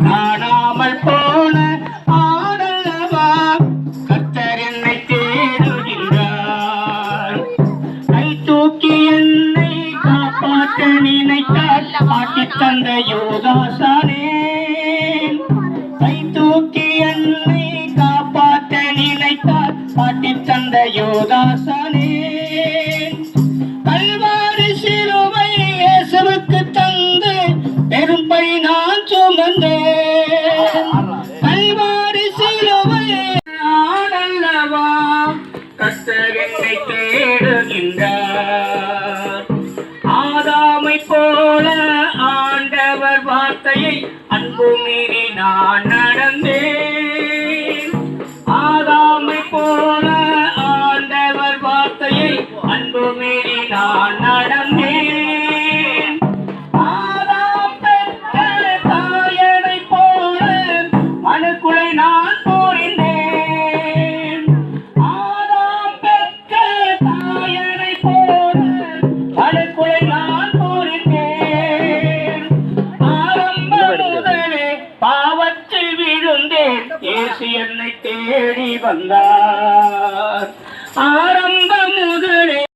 காணாமல் போன ஆடல்லவா கர்த்தர் என்னை தேடுகின்றார். கை தூக்கி என்னை காப்பாற்ற நினைத்தார் ஆட்டி தந்த யோதாசானே. கை தூக்கி என்னை காப்பாற்ற நினைத்தார் ஆட்டி தந்த யோதாசானே. கல்வாரி சிலுவை இயேசுவுக்கு தந்து பெரும்பை நான் சுமந்தேன். கல்வாரி சிலுவை ஆடல்லவா கர்த்தர் என்னை தேடுகின்றார். ஆதாமை போல ஆண்டவர் வார்த்தையை அன்பு மீறி நான் நடந்தேன். ஆதாமை போல ஆண்டவர் வார்த்தையை அன்பு மீறி நான் நடந்தேன். ஆதாம் பெற்ற தாயனை போல மனுக்குலை நான் போரிந்தேன். ஆதாம் பெற்ற தாயனை போல மனுக்குலை நான் போரிந்தேன். ஆரம்ப முதலே பாவத்தில் விழுந்தேன். இயேசு என்னை தேடி வந்தார்.